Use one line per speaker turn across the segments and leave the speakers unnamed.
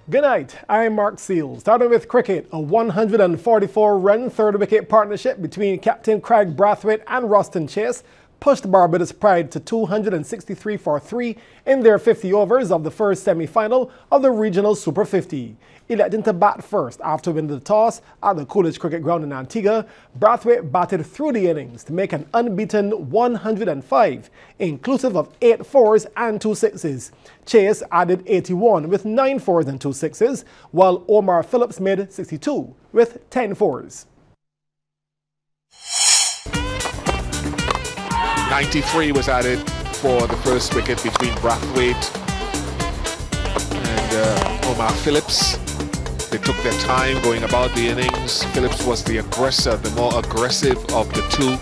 Good night, I'm Mark Seal. Starting with cricket, a 144-run third-wicket partnership between Captain Craig Brathwaite and Roston Chase pushed Barbados Pride to 263 for 3 in their 50 overs of the first semi-final of the Regional Super 50. Electing to bat first after winning the toss at the Coolidge Cricket Ground in Antigua, Brathwaite batted through the innings to make an unbeaten 105, inclusive of 8 fours and 2 sixes. Chase added 81 with 9 fours and 2 sixes, while Omar Phillips made 62 with 10 fours.
93 was added for the first wicket between Brathwaite and Omar Phillips. They took their time going about the innings. Phillips was the aggressor, the more aggressive of the two,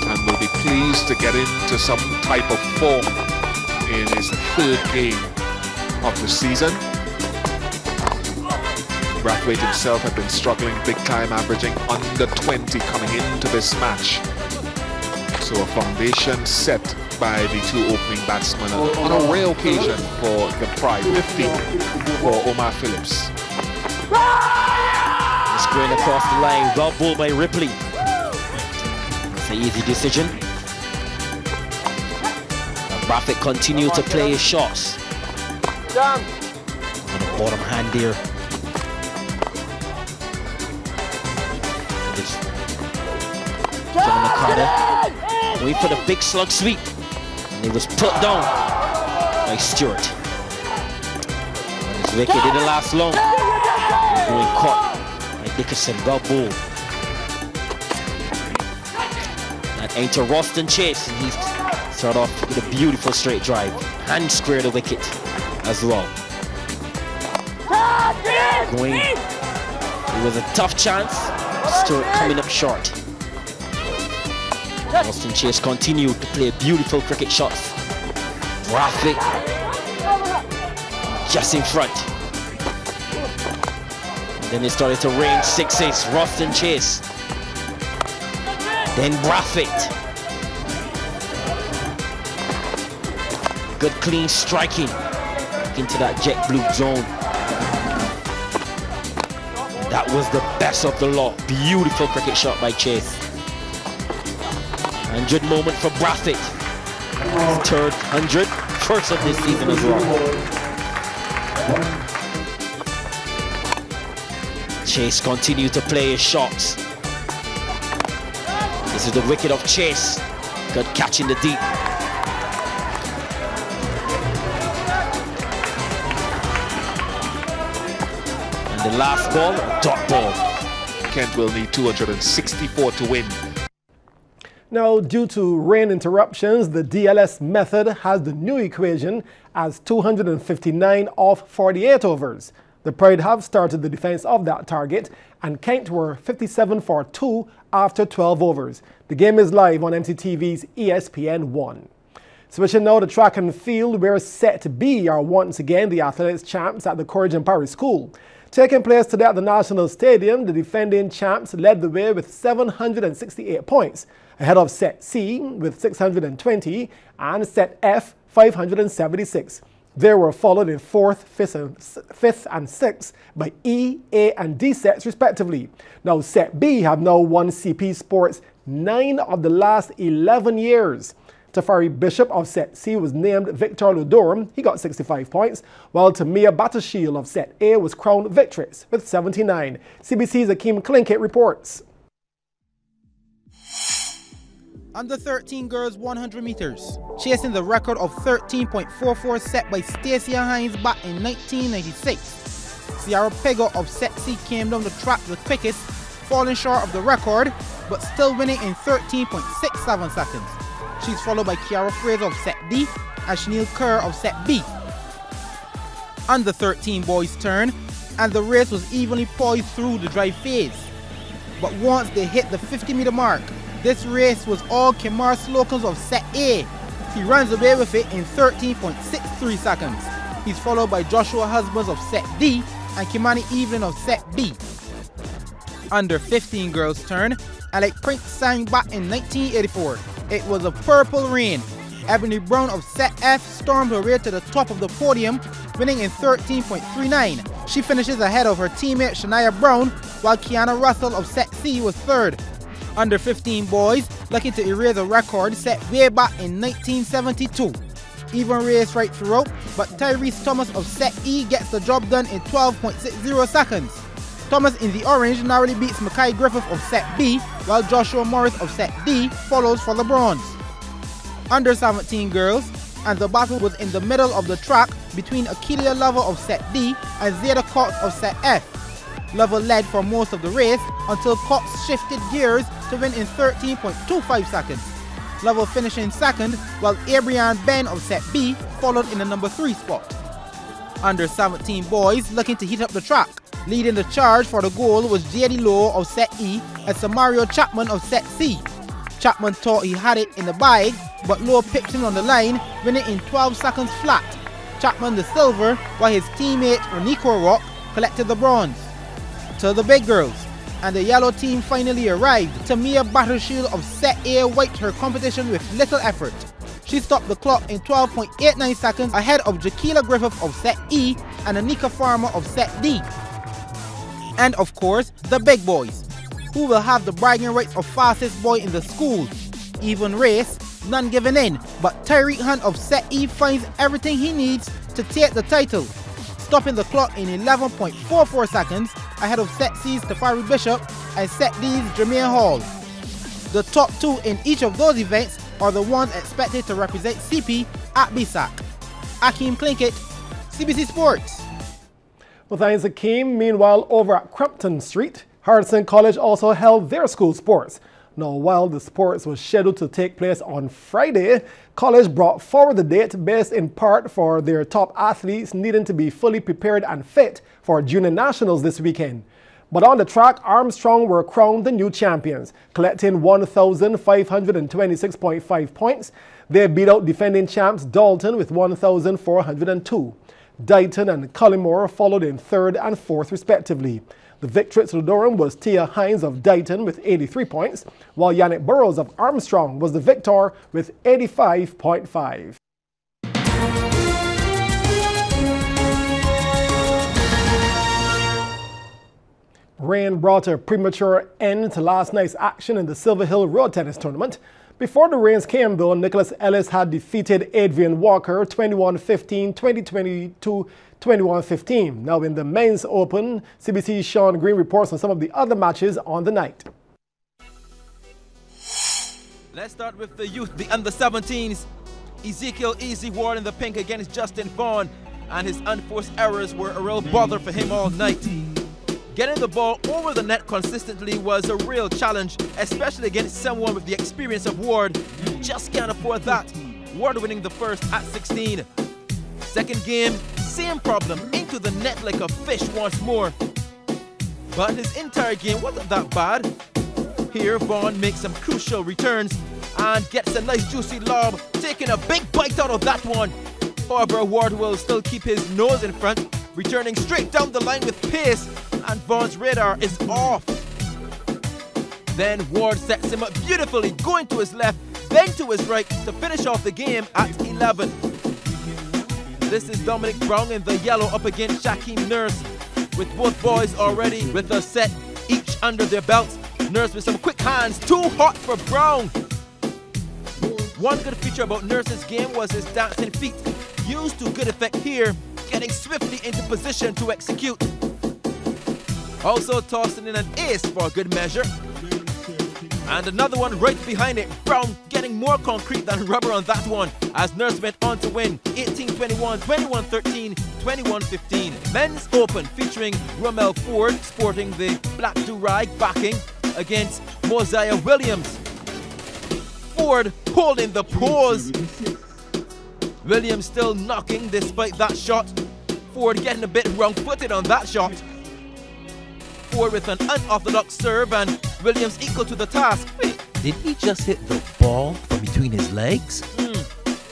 and will be pleased to get into some type of form in his third game of the season. Brathwaite himself had been struggling big time, averaging under 20 coming into this match. So a foundation set by the two opening batsmen on a rare occasion for the Pride. 50 for Omar Phillips.
It's going across the line, well bowled by Ripley. It's an easy decision. Brathwaite continued to play his shots. On the bottom hand there. John McCarter wait for the big slug sweep. And it was put down by Stewart. And his wicket didn't last long. Going caught by Dickerson, well bowled. And enter Roston Chase, and he started off with a beautiful straight drive. Hand square the wicket as well. Going, it was a tough chance. Stewart coming up short. Roston Chase continued to play beautiful cricket shots. Brathwaite just in front. Then it started to rain sixes. Roston Chase. Then Brathwaite. Good clean striking into that jet blue zone. That was the best of the lot. Beautiful cricket shot by Chase. 100 moment for Brathwaite. Third 100, first of this season as well. Chase continued to play his shots. This is the wicket of Chase. Good catch in the deep. And the last ball, a dot ball.
Kent will need 264 to win.
Now, due to rain interruptions, the DLS method has the new equation as 259 off 48 overs. The Pride have started the defense of that target, and Kent were 57 for 2 after 12 overs. The game is live on MCTV's ESPN1. Switching now to track and field, where Set B are once again the athletics champs at the Courage and Parry School. Taking place today at the National Stadium, the defending champs led the way with 768 points, ahead of Set C with 620 and Set F 576. They were followed in 4th, 5th and 6th by E, A and D sets respectively. Now Set B have now won CP Sports 9 of the last 11 years. Tafari Bishop of Set C was named Victor Ludor. He got 65 points, while Tamia Battershield of Set A was crowned victorious with 79. CBC's Akeem Klinkett reports.
Under 13 girls 100 meters, chasing the record of 13.44 set by Stacia Hines back in 1996. Ciara Pego of Set C came down the track the quickest, falling short of the record, but still winning in 13.67 seconds. She's followed by Kiara Fraser of Set D and Chanel Kerr of Set B. Under 13 boys' turn, and the race was evenly poised through the drive phase. But once they hit the 50-meter mark, this race was all Kimar Slocums of Set A. He runs away with it in 13.63 seconds. He's followed by Joshua Husbands of Set D and Kimani Evelyn of Set B. Under 15 girls' turn, and like Prince sang back in 1984, it was a purple rain. Ebony Brown of Set F stormed her way to the top of the podium, winning in 13.39. She finishes ahead of her teammate Shania Brown, while Kiana Russell of set C was third. Under 15 boys looking to erase a record set way back in 1972. Even race right throughout, but Tyrese Thomas of set E gets the job done in 12.60 seconds. Thomas in the orange narrowly beats Mackay Griffith of set B, while Joshua Morris of set D follows for the bronze. Under 17 girls, and the battle was in the middle of the track between Akeelia Lover of set D and Zeta Cox of set F. Lover led for most of the race until Cox shifted gears to win in 13.25 seconds. Lover finishing second, while Abrian Ben of set B followed in the number 3 spot. Under 17 boys looking to heat up the track. Leading the charge for the goal was J.D. Lowe of set E and Samario Chapman of set C. Chapman thought he had it in the bag, but Lowe pipped him on the line, winning in 12 seconds flat. Chapman the silver, while his teammate Roniko Rock collected the bronze. To the big girls, and the yellow team finally arrived. Tamia Battleshield of set A wiped her competition with little effort. She stopped the clock in 12.89 seconds ahead of Jaquila Griffith of set E and Anika Farmer of set D. And of course, the big boys, who will have the bragging rights of fastest boy in the school. Even race, none given in, but Tyreek Hunt of set E finds everything he needs to take the title, stopping the clock in 11.44 seconds ahead of set C's Tafari Bishop and set D's Jermaine Hall. The top 2 in each of those events are the ones expected to represent CP at BSAC. Akeem Klinkett, CBC Sports.
Well, thanks, Akeem. Meanwhile, over at Crampton Street, Hardison College also held their school sports. Now, while the sports was scheduled to take place on Friday, college brought forward the date based in part for their top athletes needing to be fully prepared and fit for Junior Nationals this weekend. But on the track, Armstrong were crowned the new champions, collecting 1,526.5 points. They beat out defending champs Dalton with 1,402. Dighton and Cullimore followed in 3rd and 4th respectively. The victor to Durham was Tia Hines of Dighton with 83 points, while Yannick Burrows of Armstrong was the victor with 85.5. Rain brought a premature end to last night's action in the Silver Hill Road Tennis Tournament. Before the rains came, though, Nicholas Ellis had defeated Adrian Walker 21-15, 20-22, 21-15. Now in the Men's Open, CBC's Sean Green reports on some of the other matches on the night.
Let's start with the youth, the under-17s. Ezekiel Easy Ward in the pink against Justin Vaughn, and his unforced errors were a real bother for him all night. Getting the ball over the net consistently was a real challenge, especially against someone with the experience of Ward. You just can't afford that. Ward winning the first at 16. Second game, same problem, into the net like a fish once more. But his entire game wasn't that bad. Here, Vaughn makes some crucial returns and gets a nice juicy lob, taking a big bite out of that one. However, Ward will still keep his nose in front, returning straight down the line with pace, and Vaughn's radar is off. Then Ward sets him up beautifully, going to his left, then to his right to finish off the game at 11. This is Dominic Brown in the yellow up against Shaquem Nurse, with both boys already with a set each under their belts. Nurse with some quick hands, too hot for Brown. One good feature about Nurse's game was his dancing feet, used to good effect here, getting swiftly into position to execute. Also tossing in an ace for a good measure. And another one right behind it, Brown getting more concrete than rubber on that one, as Nurse went on to win 18-21, 21-13, 21-15. Men's Open featuring Romel Ford sporting the black do-rag backing against Mosiah Williams. Ford holding the pose. Williams still knocking despite that shot. Ford getting a bit wrong-footed on that shot. Ford with an unorthodox serve and Williams equal to the task.
Wait, did he just hit the ball from between his legs?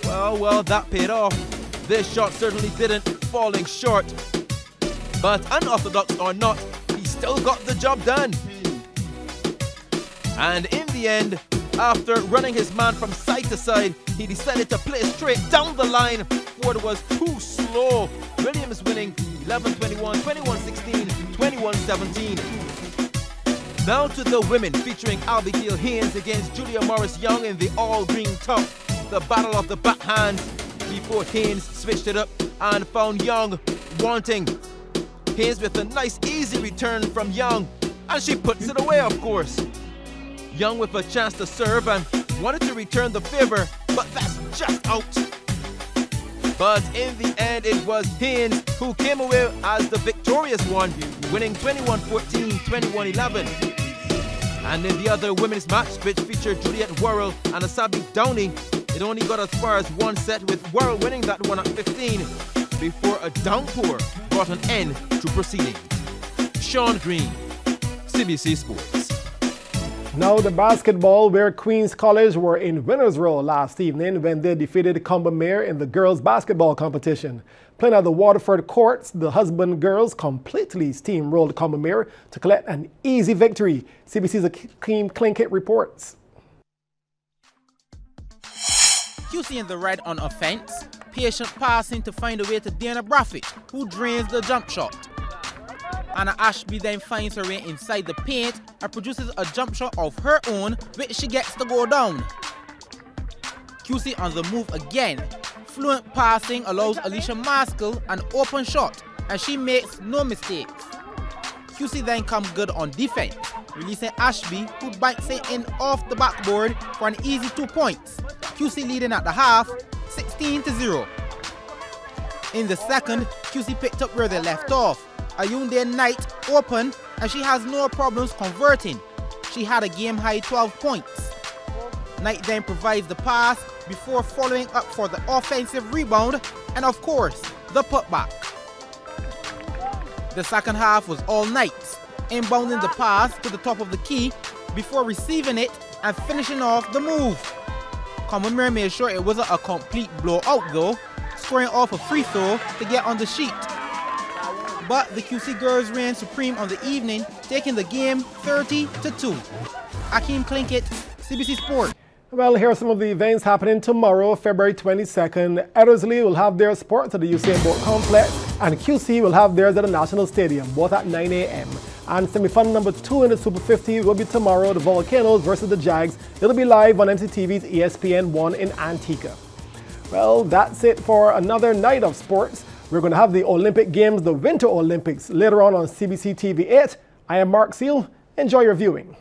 Well, that paid off. This shot certainly didn't, falling short. But unorthodox or not, he still got the job done. And in the end, after running his man from side to side, he decided to play straight down the line. Ford was too slow. Williams winning 11-21, 21-16, 21-17. Now to the women, featuring Abigail Haynes against Julia Morris Young in the all-green top. The battle of the backhands before Haynes switched it up and found Young wanting. Haynes with a nice easy return from Young, and she puts it away, of course. Young with a chance to serve and wanted to return the favor, but that's just out. But in the end, it was Haynes who came away as the victorious one, winning 21-14, 21-11. And in the other women's match, which featured Juliet Worrell and Asabi Downey, it only got as far as one set, with Worrell winning that one at 15, before a downpour brought an end to proceedings. Sean Green, CBC Sports.
Now the basketball, where Queens College were in winner's row last evening when they defeated Combermere in the girls' basketball competition. Playing at the Waterford courts, the husband girls completely steamrolled Combermere to collect an easy victory. CBC's Akeem Klinkett reports.
QC in the red on offense, patient passing to find a way to Dana Braffett, who drains the jump shot. Anna Ashby then finds her way inside the paint and produces a jump shot of her own, which she gets to go down. QC on the move again. Fluent passing allows Alicia Maskell an open shot, and she makes no mistakes. QC then comes good on defense, releasing Ashby, who banks it in off the backboard for an easy 2 points. QC leading at the half, 16-0. In the second, QC picked up where they left off. Ayunde Knight opened, and she has no problems converting. She had a game-high 12 points. Knight then provides the pass before following up for the offensive rebound and, of course, the putback. The second half was all Knights, inbounding the pass to the top of the key before receiving it and finishing off the move. Combermere made sure it wasn't a complete blowout though, scoring off a free throw to get on the sheet. But the QC girls reigned supreme on the evening, taking the game 30-2. Akeem Klinkett, CBC Sports.
Well, here are some of the events happening tomorrow, February 22nd. Ellerslie will have their sports at the Usain Bolt Complex, and QC will have theirs at the National Stadium, both at 9 a.m. And semi-final number 2 in the Super 50 will be tomorrow, the Volcanoes versus the Jags. It'll be live on MCTV's ESPN 1 in Antigua. Well, that's it for another night of sports. We're going to have the Olympic Games, the Winter Olympics, later on CBC TV 8. I am Mark Seal. Enjoy your viewing.